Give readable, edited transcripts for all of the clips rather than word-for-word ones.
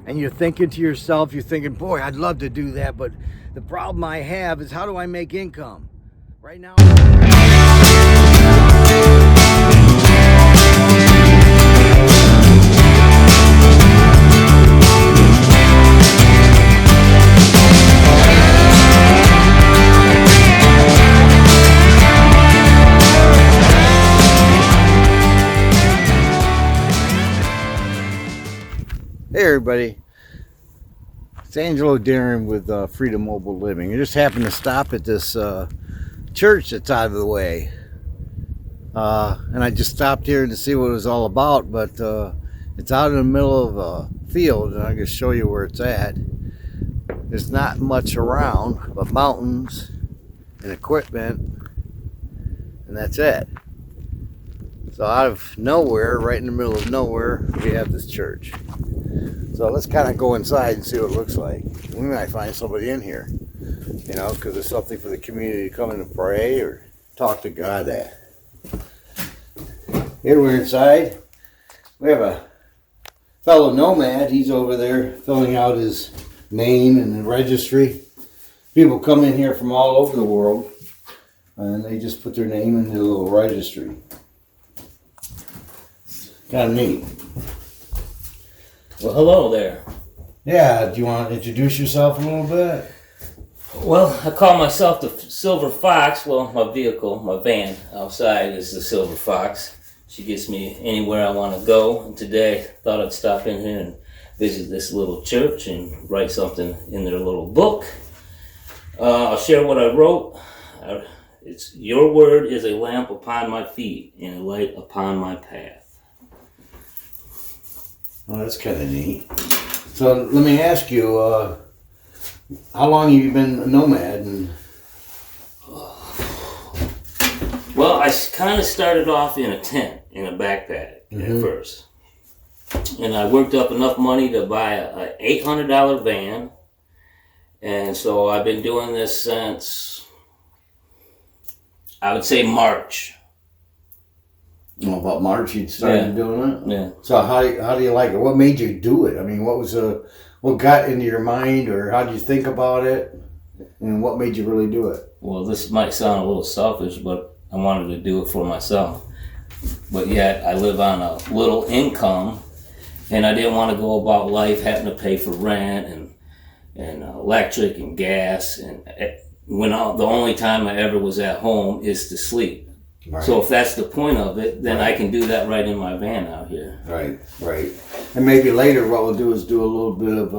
and you're thinking to yourself, you're thinking, boy, I'd love to do that, but the problem I have is, how do I make income? Right now. Hey everybody, it's Angelo Darren with Freedom Mobile Living. I just happened to stop at this church that's out of the way, and I just stopped here to see what it was all about, but it's out in the middle of a field, and I can show you where it's at. There's not much around but mountains and equipment, and that's it. So out of nowhere, right in the middle of nowhere, we have this church. So let's kind of go inside and see what it looks like. We might find somebody in here, you know, because there's something for the community to come in and pray or talk to God at. Here we're inside. We have a fellow nomad. He's over there filling out his name in the registry. People come in here from all over the world, and they just put their name in the little registry. Kind of neat. Well, hello there. Yeah, do you want to introduce yourself a little bit? Well, I call myself the Silver Fox. Well, my vehicle, my van outside is the Silver Fox. She gets me anywhere I want to go. And today, I thought I'd stop in here and visit this little church and write something in their little book. I'll share what I wrote. It's, your word is a lamp upon my feet and a light upon my path. Oh, that's kind of neat. So let me ask you, how long have you been a nomad? Well, I kind of started off in a tent, in a backpack at first. And I worked up enough money to buy an $800 van. And so I've been doing this since, I would say, March. Oh, about March you started doing it? Yeah. So how do you like it? What made you do it? I mean, what got into your mind, or how did you think about it? And what made you really do it? Well, this might sound a little selfish, but I wanted to do it for myself. But yet I live on a little income, and I didn't want to go about life having to pay for rent and electric and gas. And the only time I ever was at home is to sleep. Right. So if that's the point of it, then I can do that right in my van out here. Right. And maybe later what we'll do is do a little bit of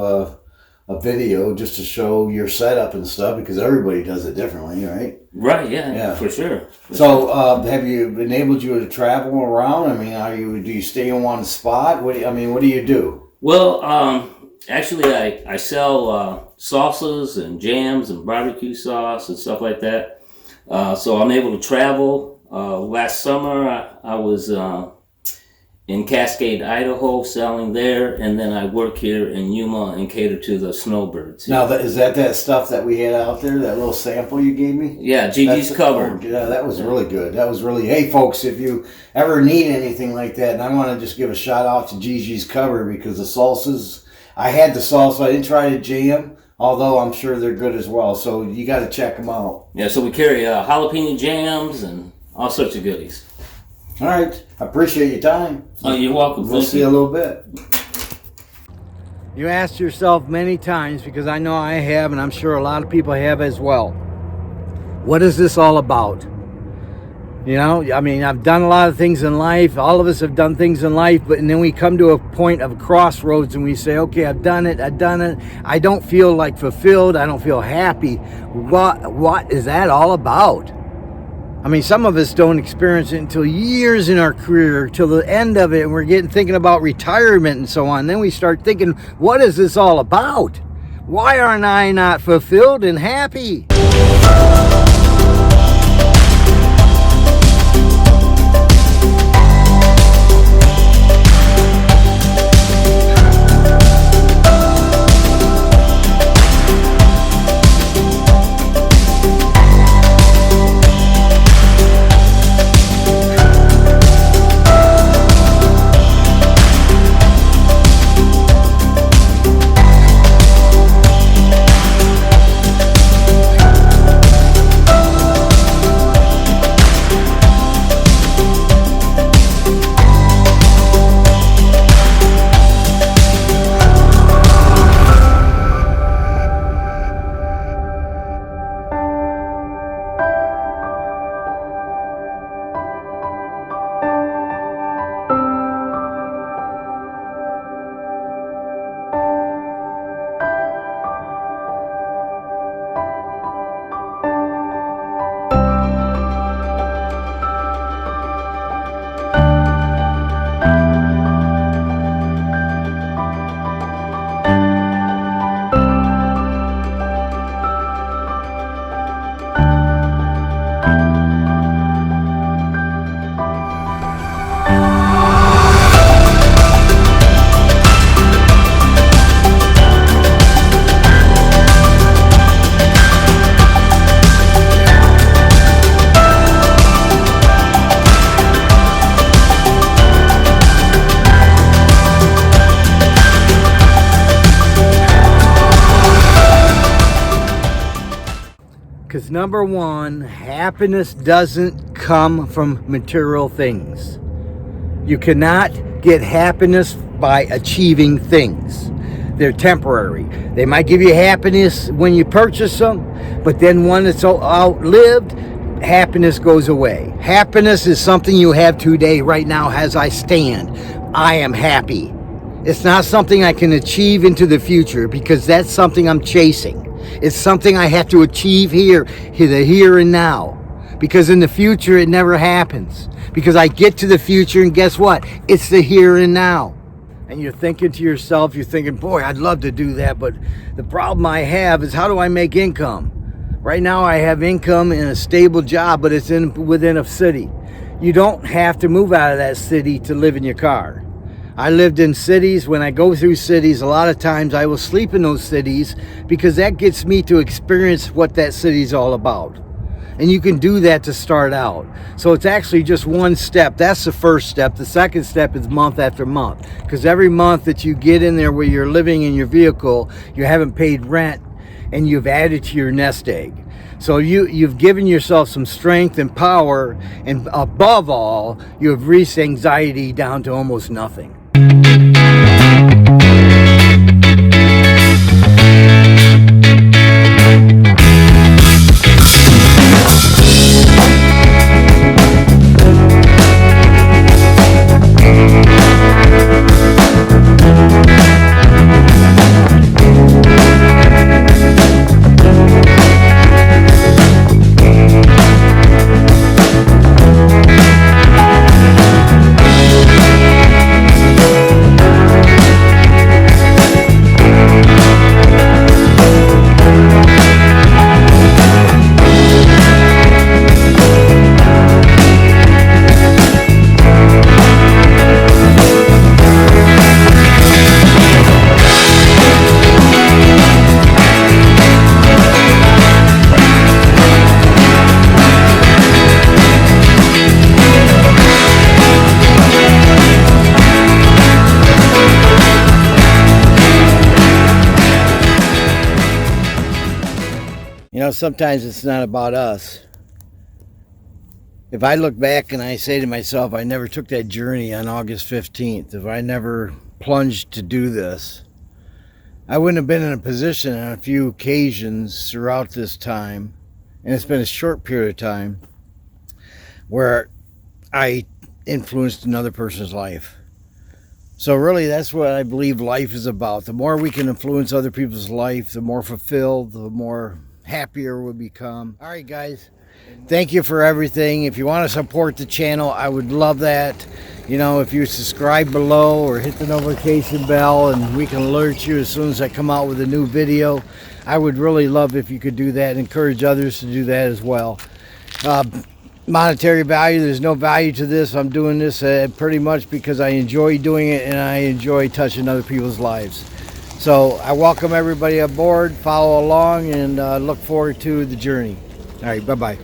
a video just to show your setup and stuff, because everybody does it differently, right? Right, yeah. For sure. Have you enabled you to travel around? I mean, do you stay in one spot? What do you do? Well, actually I sell salsas and jams and barbecue sauce and stuff like that. So I'm able to travel. Last summer, I was in Cascade, Idaho, selling there, and then I work here in Yuma and cater to the snowbirds. Now, is that stuff that we had out there, that little sample you gave me? Yeah, Gigi's cover. Yeah, that was really good. Hey folks, if you ever need anything like that, and I want to just give a shout out to Gigi's cover, because the salsas, I had the salsa, I didn't try to jam, although I'm sure they're good as well, so you got to check them out. Yeah, so we carry jalapeno jams and all sorts of goodies. All right. I appreciate your time. Oh, you're welcome. We'll see you a little bit. You asked yourself many times, because I know I have, and I'm sure a lot of people have as well, what is this all about? You know, I mean, I've done a lot of things in life. All of us have done things in life, and then we come to a point of crossroads and we say, okay, I've done it. I don't feel like fulfilled. I don't feel happy. What is that all about? I mean, some of us don't experience it until years in our career, till the end of it, and we're thinking about retirement and so on. Then we start thinking, what is this all about? Why aren't I not fulfilled and happy? Because number one, happiness doesn't come from material things. You cannot get happiness by achieving things. They're temporary. They might give you happiness when you purchase them, but then when it's outlived, happiness goes away. Happiness is something you have today, right now, as I stand. I am happy. It's not something I can achieve into the future, because that's something I'm chasing. It's something I have to achieve here, the here and now. Because in the future, it never happens. Because I get to the future, and guess what? It's the here and now. And you're thinking to yourself, you're thinking, boy, I'd love to do that, but the problem I have is, how do I make income? Right now, I have income in a stable job, but it's within a city. You don't have to move out of that city to live in your car. I lived in cities. When I go through cities, a lot of times I will sleep in those cities, because that gets me to experience what that city's all about. And you can do that to start out. So it's actually just one step. That's the first step. The second step is month after month. Because every month that you get in there where you're living in your vehicle, you haven't paid rent, and you've added to your nest egg. So you've given yourself some strength and power, and above all, you have reached anxiety down to almost nothing. You know, sometimes it's not about us. If I look back and I say to myself, I never took that journey on August 15th, if I never plunged to do this, I wouldn't have been in a position on a few occasions throughout this time, and it's been a short period of time, where I influenced another person's life. So really, that's what I believe life is about. The more we can influence other people's life, the more fulfilled, the more happier we'll become. All right, guys. Thank you for everything. If you want to support the channel, I would love that. You know, if you subscribe below or hit the notification bell, and we can alert you as soon as I come out with a new video. I would really love if you could do that, and encourage others to do that as well. Monetary value, there's no value to this. I'm doing this pretty much because I enjoy doing it, and I enjoy touching other people's lives. So I welcome everybody aboard, follow along, and look forward to the journey. All right, bye-bye.